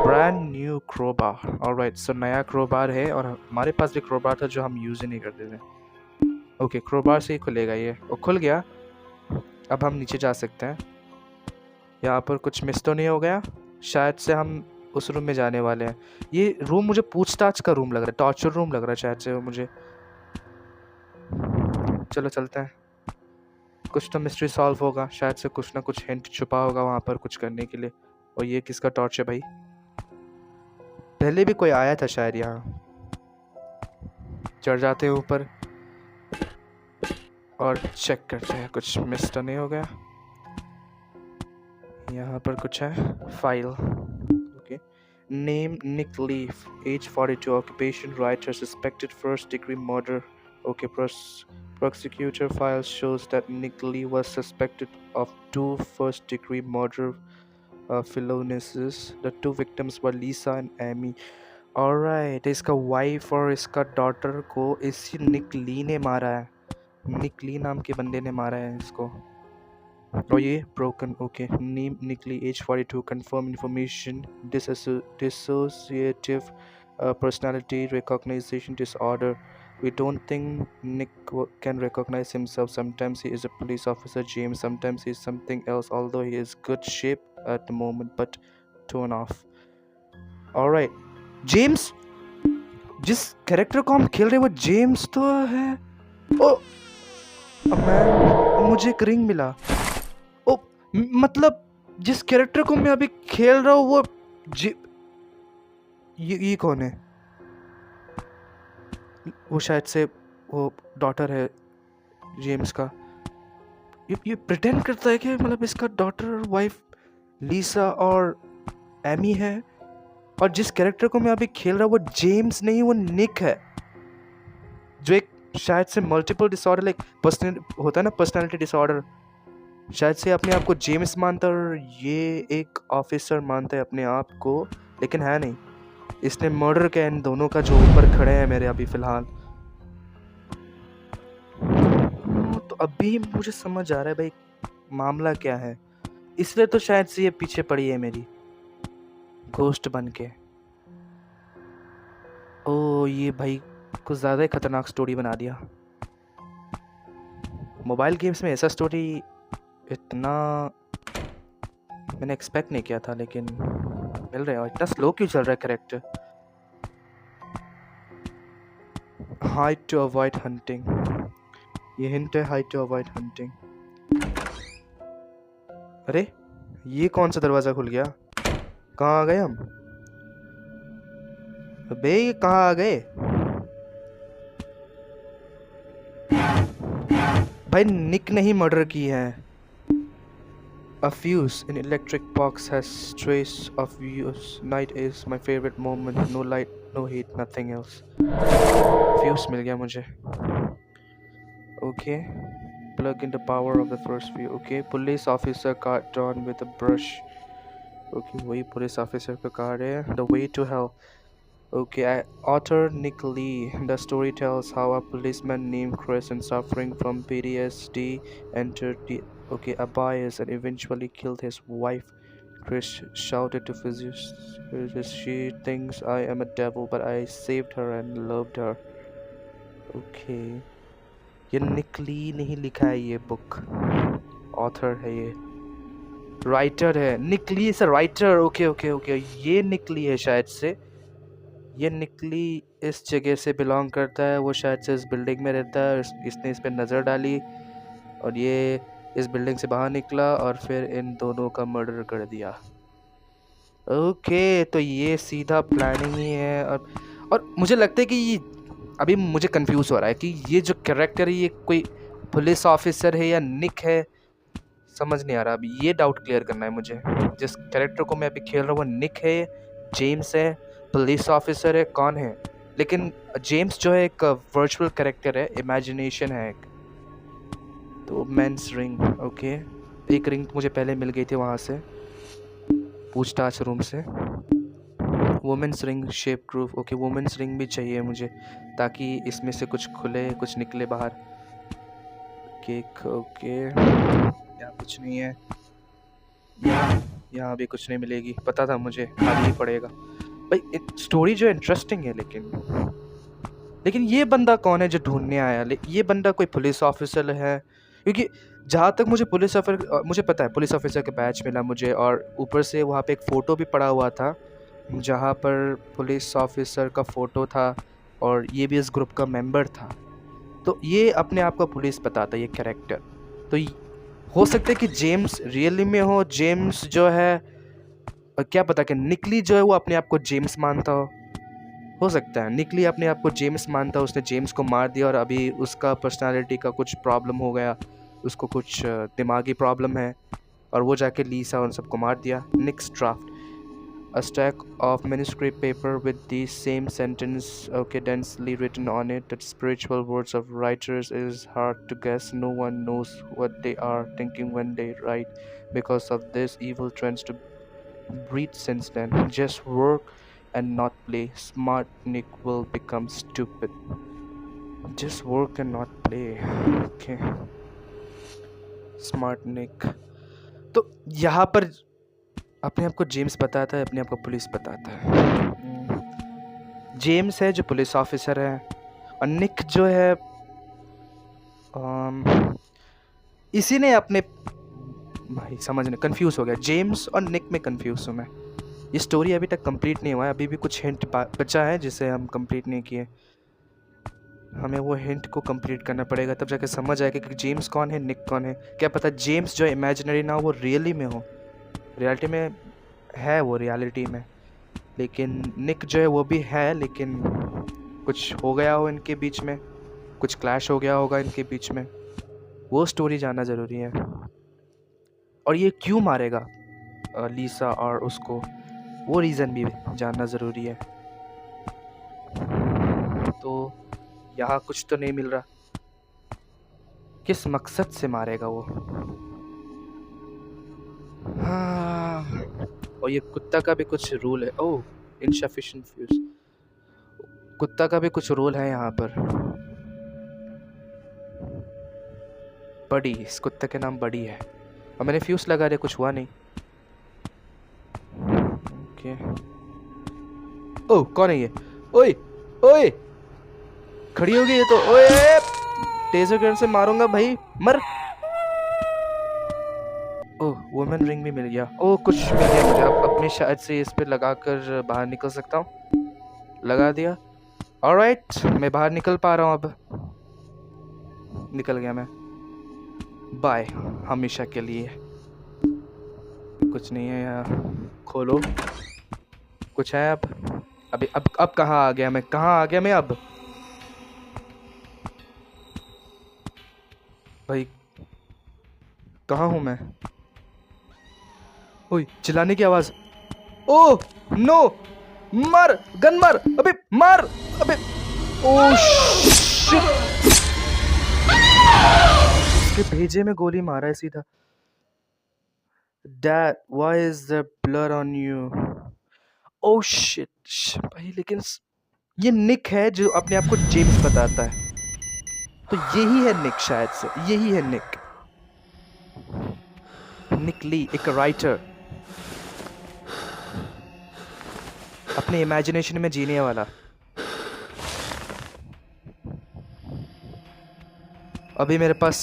Brand new crowbar. Alright, so नया crowbar है और हमारे पास भी crowbar था जो हम use ही नहीं करते थे। Okay, crowbar से ही खुलेगा ये। और खुल गया। अब हम नीचे जा सकते हैं। यहाँ पर कुछ मिस तो नहीं हो गया? शायद से हम उस रूम में जाने वाले हैं। ये रूम मुझे पूछताछ का रूम लग रहा है, टॉर्चर रूम लग रहा है शायद से वो मुझे। चलो चलते हैं, कुछ तो मिस्ट्री सॉल्व होगा शायद से, कुछ ना कुछ हिंट छुपा होगा वहाँ पर कुछ करने के लिए। और ये किसका टॉर्च है भाई? पहले भी कोई आया था शायद यहाँ। चढ़ जाते हैं ऊपर और चेक करते हैं कुछ मिस तो नहीं हो गया। यहाँ पर कुछ है, file. Name Nick Leaf, age 42, occupation writer, suspected first-degree murder. Okay, prosecutor file shows that Nick Lee was suspected of 2 first-degree murder felonies. The 2 victims were Lisa and Amy. Alright, इसका wife और इसका daughter को इसी Nick Lee ने मारा है। Nick Lee नाम के बंदे ने मारा है इसको। और ये broken. Okay, name Nick Lee, age 42, confirm information, dissociative personality recognition disorder. We don't think Nick can recognize himself. Sometimes he is a police officer, James. Sometimes he is something else, although he is good shape at the moment, but turn off. Alright, James, जिस character को हम खेल रहे हैं वो James तो है। ओ मैं, मुझे एक रिंग मिला। मतलब जिस कैरेक्टर को मैं अभी खेल रहा हूँ वो ये कौन है? वो शायद से वो डॉटर है जेम्स का। ये प्रिटेंड करता है कि मतलब इसका डॉटर और वाइफ लीसा और एमी है, और जिस कैरेक्टर को मैं अभी खेल रहा हूँ वो जेम्स नहीं, वो निक है, जो एक शायद से मल्टीपल डिसऑर्डर, लाइक पर्सनल होता है ना, पर्सनालिटी डिसऑर्डर। शायद से अपने आप को जेम्स मानता है और ये एक ऑफिसर मानता है अपने आप को, लेकिन है नहीं। इसने मर्डर किया इन दोनों का, जो ऊपर खड़े हैं मेरे अभी फ़िलहाल। तो अभी मुझे समझ आ रहा है भाई मामला क्या है, इसलिए तो शायद से ये पीछे पड़ी है मेरी घोस्ट बन के। ओ ये भाई कुछ ज़्यादा ही खतरनाक स्टोरी बना दिया। मोबाइल गेम्स में ऐसा स्टोरी इतना मैंने एक्सपेक्ट नहीं किया था, लेकिन मिल रहा है। और इतना स्लो क्यों चल रहा है character? Hide to avoid hunting, ये हिंट है, हाइड टू अवॉइड हंटिंग। अरे ये कौन सा दरवाज़ा खुल गया? कहाँ आ गए हम? अबे ये कहाँ आ गए भाई? निक ने ही मर्डर की है। A fuse in electric box has trace of use. Night is my favorite moment. No light, no heat, nothing else. Fuse मिल गया मुझे। Okay. Plug in the power of the first fuse. Okay. Police officer car drawn with a brush. Okay. वही police officer का car है. The way to hell. Okay, author Nick Lee. The story tells how a policeman named Chris, and suffering from PTSD, entered the Okay, Abias and eventually killed his wife. Chris shouted to physicists, she thinks I am a devil, but I saved her and loved her. Okay. ये निकली नहीं लिखा है ये book. Author है ये. Writer है. निकली is writer. Okay okay okay. ये निकली है शायद से. ये निकली इस जगह से बिलोंग करता है. वो शायद से इस बिल्डिंग में रहता है. इसने इस पे नज़र डाली और ये इस बिल्डिंग से बाहर निकला और फिर इन दोनों का मर्डर कर दिया. ओके, तो ये सीधा प्लानिंग ही है. और मुझे लगता है कि ये अभी मुझे कंफ्यूज हो रहा है कि ये जो कैरेक्टर है ये कोई पुलिस ऑफिसर है या निक है. समझ नहीं आ रहा. अभी ये डाउट क्लियर करना है मुझे. जिस कैरेक्टर को मैं अभी खेल रहा हूँ वो निक है, जेम्स है, पुलिस ऑफिसर है, कौन है. लेकिन जेम्स जो है एक वर्चुअल कैरेक्टर है, इमेजिनेशन है एक. तो मेंस रिंग. ओके, एक रिंग मुझे पहले मिल गई थी वहाँ से पूछताछ रूम से. Women's ring shape proof. Okay, women's ring भी चाहिए मुझे ताकि इसमें से कुछ खुले कुछ निकले बाहर. केक. ओके, यहाँ कुछ नहीं है. यहाँ भी कुछ नहीं मिलेगी. पता था मुझे खाली ही पड़ेगा. भाई स्टोरी जो इंटरेस्टिंग है लेकिन ये बंदा कौन है जो ढूंढने आया. ये बंदा कोई पुलिस ऑफिसर है क्योंकि जहाँ तक मुझे मुझे पता है पुलिस ऑफिसर का बैच मिला मुझे. और ऊपर से वहाँ पे एक फ़ोटो भी पड़ा हुआ था जहाँ पर पुलिस ऑफिसर का फ़ोटो था और ये भी इस ग्रुप का मेंबर था. तो ये अपने आप को पुलिस बताता है ये कैरेक्टर. तो हो सकता है कि जेम्स रियली में हो. जेम्स जो है क्या पता कि निकली जो है वो अपने आप को जेम्स मानता हो सकता है निकली अपने आप को जेम्स मानता हो. उसने जेम्स को मार दिया और अभी उसका पर्सनालिटी का कुछ प्रॉब्लम हो गया. उसको कुछ दिमागी प्रॉब्लम है और वो जाके लीसा उन सबको मार दिया. Next draft. A stack of manuscript paper with the same sentence, okay, densely written on it. The spiritual words of writers is hard to guess. No one knows what they are thinking when they write. Because of this, evil trends to breed since then. Just work and not play. Smart Nick will become stupid. Just work and not play. Okay. Smart Nick. तो यहाँ पर अपने आप को James बताता है, अपने आप को पुलिस बताता है. जेम्स है जो पुलिस ऑफिसर है और निक जो है इसी ने अपने भाई समझने कंफ्यूज हो गया. जेम्स और निक में कंफ्यूज हूँ मैं. ये स्टोरी अभी तक कंप्लीट नहीं हुआ है. अभी भी कुछ हिंट बचा है जिसे हम कंप्लीट नहीं किए. हमें वो हिंट को कंप्लीट करना पड़ेगा तब जाके समझ आएगा कि जेम्स कौन है, निक कौन है. क्या पता जेम्स जो इमेजिनरी ना हो वो रियली में हो. रियलिटी में है वो रियलिटी में. लेकिन निक जो है वो भी है लेकिन कुछ हो गया हो इनके बीच में. कुछ क्लैश हो गया होगा इनके बीच में. वो स्टोरी जानना ज़रूरी है. और ये क्यों मारेगा लीसा और उसको वो रीज़न भी जानना ज़रूरी है. तो यहाँ कुछ तो नहीं मिल रहा. किस मकसद से मारेगा वो. हाँ. और ये कुत्ता का भी कुछ रूल है. ओह, इनसफिशिएंट फ्यूज. कुत्ता का भी कुछ रोल है यहाँ पर. बडी. इस कुत्ते के नाम बडी है और मैंने फ्यूज लगा दिया, कुछ हुआ नहीं. ओके. ओह, कौन है ये. ओए ओए, खड़ी हो गई ये तो. ओए, टेजर गन से मारूंगा भाई. मर. ओह, वुमेन रिंग भी मिल गया. ओह, कुछ मिल गया मुझे. अब अपने शायद से इस पे लगाकर बाहर निकल सकता हूँ. लगा दिया. ऑलराइट, मैं बाहर निकल पा रहा हूँ अब. निकल गया मैं. बाय हमेशा के लिए. कुछ नहीं है यहाँ. खोलो. कुछ है अब. अभी अब कहाँ आ गया मैं. कहाँ आ गया मैं अब. भाई कहाँ हूँ मैं. ओए, चिल्लाने की आवाज. Oh no. मार. गन मार. अबे मार. अबे. Oh shit. उसके भेजे में गोली मारा है सीधा. Dad, why is there blood on you? Oh shit. भाई लेकिन ये निक है जो अपने आप को जेम्स बताता है. तो यही है निक शायद से. यही है निक. निक ली एक राइटर, अपने इमेजिनेशन में जीने वाला। अभी मेरे पास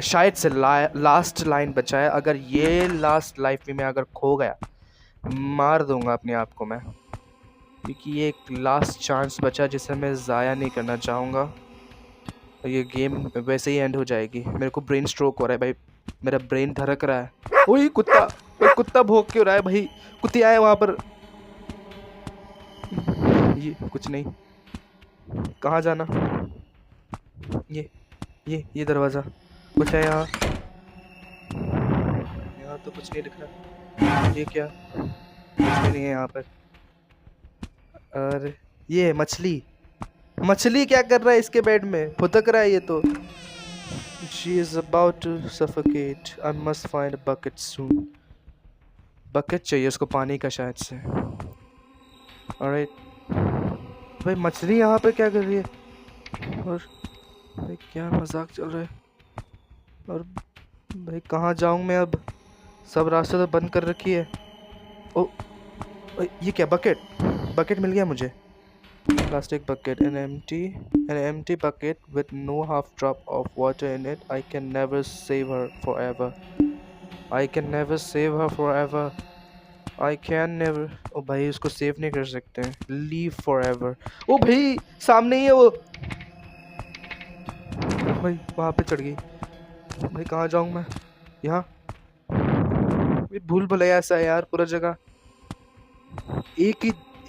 शायद से लास्ट लाइन बचा है। अगर ये लास्ट लाइफ में मैं अगर खो गया, मार दूंगा अपने आप को मैं, क्योंकि ये एक लास्ट चांस बचा जिसे मैं ज़ाया नहीं करना चाहूँगा। ये गेम वैसे ही एंड हो जाएगी। मेरे को ब्रेन स्ट्रोक हो रहा है भाई, मेरा ब्रेन धड़क रहा है। ओए कुत्ता, ओए कुत्ता भौंक क्यों रहा है भाई? कुत्ते आए वहाँ पर। ये कुछ नहीं, कहाँ जाना? ये दरवाज़ा, कुछ है यहाँ? यहाँ तो कुछ नहीं दिख रहा। ये क्या? कुछ भी नहीं है यहाँ पर। और ये मछली क्या कर रहा है इसके बेड में? फुदक रहा है ये तो। She is about to suffocate. I must find a bucket soon. Bucket चाहिए उसको पानी का शायद से। Alright. भाई मछली यहाँ पे क्या कर रही है? और भाई क्या मजाक चल रहा है? और भाई कहाँ जाऊँ मैं अब? सब रास्ते तो बंद कर रखी है। ओ ये क्या? बकेट मिल गया मुझे। Plastic bucket, an empty bucket with no half drop of water in it. I can never save her forever. I can never save her forever. I can never. ओ भाई उसको सेव नहीं कर सकते हैं। Leave forever. ओ भाई सामने ही है वो। भाई वहाँ पे चढ़ गई। भाई कहाँ जाऊँ मैं? यहाँ भूल भुलैया ऐसा है यार पूरा जगह।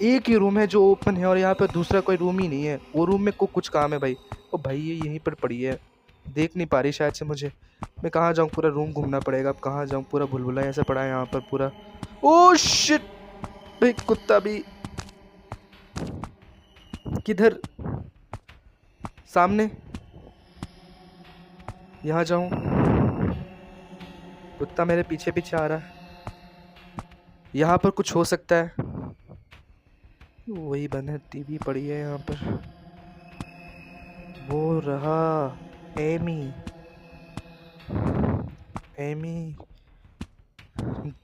एक ही रूम है जो ओपन है और यहाँ पे दूसरा कोई रूम ही नहीं है। वो रूम में कुछ काम है भाई। ओ भाई ये यहीं पर पड़ी है, देख नहीं पा रही शायद से मुझे। मैं कहाँ जाऊँ? पूरा रूम घूमना पड़ेगा अब। कहाँ जाऊँ? पूरा भूलभुलैया ऐसा पड़ा है यहाँ पर पूरा। ओ शिट भाई कुत्ता भी किधर? सामने। यहाँ जाऊँ? कुत्ता मेरे पीछे पीछे आ रहा है। यहाँ पर कुछ हो सकता है। वही बंद है, टीवी पड़ी है यहाँ पर। वो रहा एमी।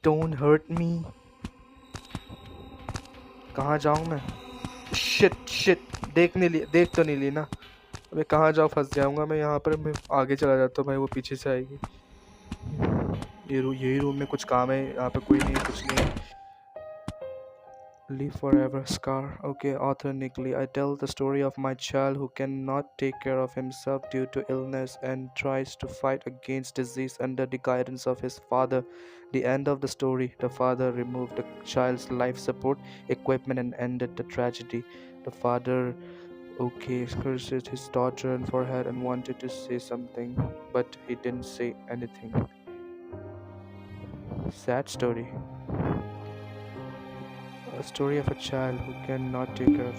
Don't hurt me. कहाँ जाऊँ मैं? शिट देख तो नहीं ली ना। मैं कहाँ जाऊँ? फंस जाऊँगा मैं यहाँ पर। मैं आगे चला जाता हूँ भाई, वो पीछे से आएगी। यही रूम में कुछ काम है। यहाँ पे कोई नहीं, कुछ नहीं। Live forever, Scar. Okay, author Nick Lee. I tell the story of my child who cannot take care of himself due to illness and tries to fight against disease under the guidance of his father. The end of the story: the father removed the child's life support equipment and ended the tragedy. The father, okay, cursed his daughter and forehead and wanted to say something, but he didn't say anything. Sad story. A story of a child who cannot take care of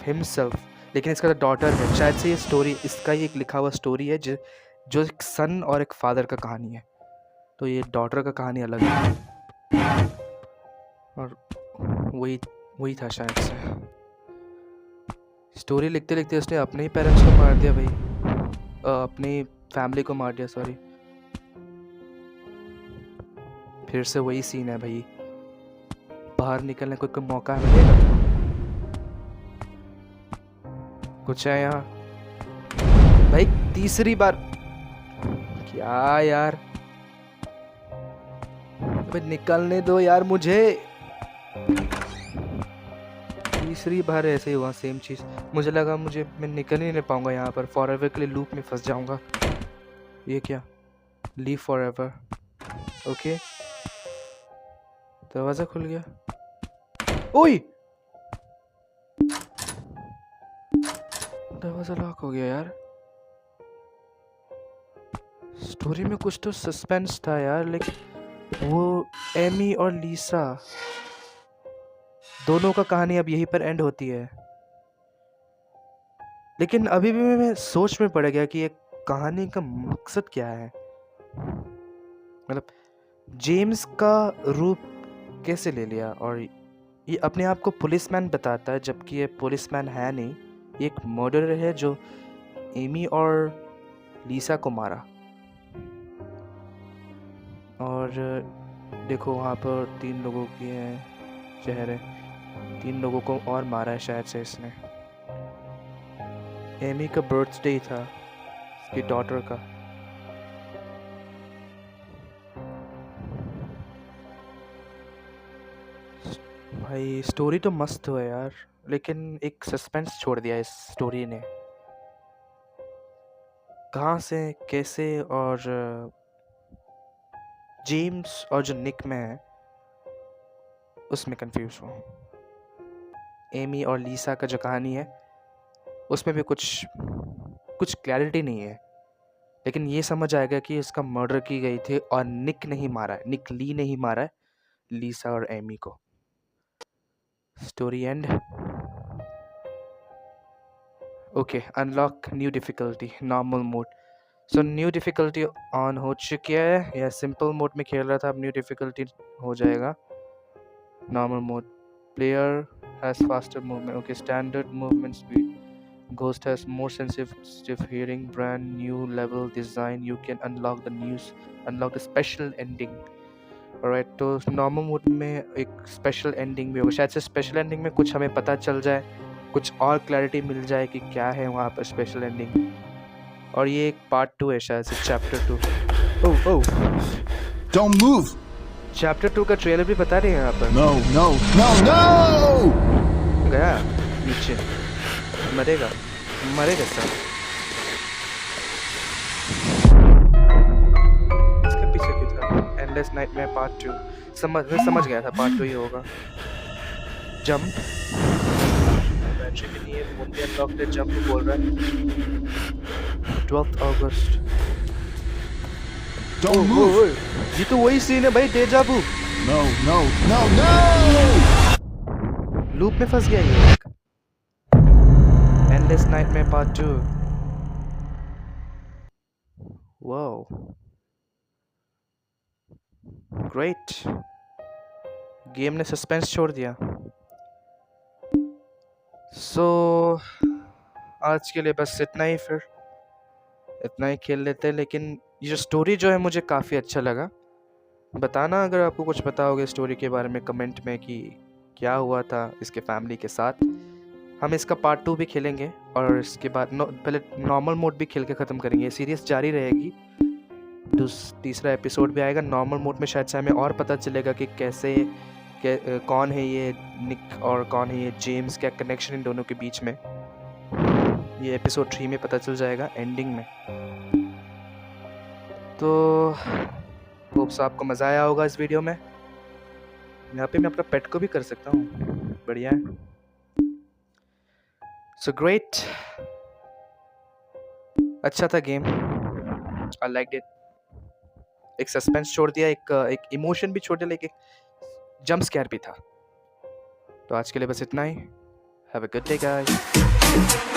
himself. लेकिन इसका तो daughter है शायद से। ये story इसका ही एक लिखा हुआ स्टोरी है जो एक सन और एक फादर का कहानी है। तो ये डॉटर का कहानी अलग है और वही था शायद से। स्टोरी लिखते लिखते उसने अपने ही पेरेंट्स को मार दिया भाई, अपनी फैमिली को मार दिया, सॉरी। फिर से वही सीन है भाई, बाहर निकलने को कोई मौका मिलेगा? कुछ है यहाँ भाई? तीसरी बार क्या यार? भाई निकलने दो यार मुझे। तीसरी बार ऐसे ही हुआ, सेम चीज। मुझे लगा मैं निकल ही नहीं पाऊंगा यहाँ पर, फॉरएवर के लिए लूप में फंस जाऊंगा। ये क्या? Leave forever. ओके, दरवाजा खुल गया। ओए दरवाजा लॉक हो गया यार। स्टोरी में कुछ तो सस्पेंस था यार, लेकिन वो एमी और लीसा दोनों का कहानी अब यहीं पर एंड होती है। लेकिन अभी भी मैं सोच में पड़ गया कि ये कहानी का मकसद क्या है। मतलब जेम्स का रूप कैसे ले लिया? और ये अपने आप को पुलिसमैन बताता है जबकि ये पुलिसमैन है नहीं, ये एक मर्डरर है जो एमी और लीसा को मारा। और देखो वहाँ पर 3 लोगों की है चेहरे, 3 लोगों को और मारा है शायद से इसने। एमी का बर्थडे था, उसकी डॉटर का। भाई स्टोरी तो मस्त है यार, लेकिन एक सस्पेंस छोड़ दिया इस स्टोरी ने। कहाँ से कैसे, और जेम्स और जो निक में है उसमें कंफ्यूज हूँ। एमी और लीसा का जो कहानी है उसमें भी कुछ क्लैरिटी नहीं है, लेकिन ये समझ आएगा कि इसका मर्डर की गई थी और निक नहीं मारा है, निक ली नहीं मारा है लीसा और एमी को। Story and. Okay, unlock new difficulty, normal mode. So new difficulty on हो चुकी है, या सिंपल मोड में खेल रहा था, अब न्यू डिफिकल्टी हो जाएगा normal mode. Player has faster movement, okay, standard movement speed. Ghost has more sensitive hearing, brand new level design. You can unlock the special ending. Alright, तो नॉर्मल मोड में एक स्पेशल एंडिंग भी होगा, शायद से special ending में कुछ हमें पता चल जाए, कुछ और क्लैरिटी मिल जाए कि क्या है वहाँ पर स्पेशल एंडिंग। और ये एक पार्ट 2 है शायद से, chapter 2। Oh Don't move. Chapter 2 का ट्रेलर भी बता रहे हैं यहाँ पर। No. गया नीचे, मरेगा सर। इसके पीछे क्यों था? Endless nightmare part 2। समझ गया था पार्ट 2 ही होगा। जंप, बैटरी भी नहीं है, फोन भी अनलॉक्ड है, जंप बोल रहा है। 12 अगस्त। Don't move. ये तो वही सीन है भाई, डेजा वू। No. लूप में फंस गया ये। Endless Nightmare Part 2. Wow. Great. Game ने सस्पेंस छोड़ दिया। So आज के लिए बस इतना ही, फिर इतना ही खेल लेते हैं। लेकिन ये जो स्टोरी जो है मुझे काफ़ी अच्छा लगा। बताना अगर आपको कुछ पता होगा स्टोरी के बारे में कमेंट में, कि क्या हुआ था इसके फैमिली के साथ। हम इसका पार्ट 2 भी खेलेंगे और इसके बाद पहले नॉर्मल मोड भी खेल के ख़त्म करेंगे। सीरीज़ जारी रहेगी, तीसरा एपिसोड भी आएगा नॉर्मल मोड में। शायद से हमें और पता चलेगा कि कैसे कौन है ये निक और कौन है ये जेम्स, क्या कनेक्शन इन दोनों के बीच में। ये एपिसोड 3 में पता चल जाएगा एंडिंग में। तो होप्स आपको मज़ा आया होगा इस वीडियो में। यहाँ पे मैं अपना पेट को भी कर सकता हूँ, बढ़िया है। सो ग्रेट, अच्छा था गेम, आई लाइक इट। एक सस्पेंस छोड़ दिया, एक इमोशन भी छोड़ दिया, लेकिन एक जंप स्कैर भी था। तो आज के लिए बस इतना ही। Have a good day guys.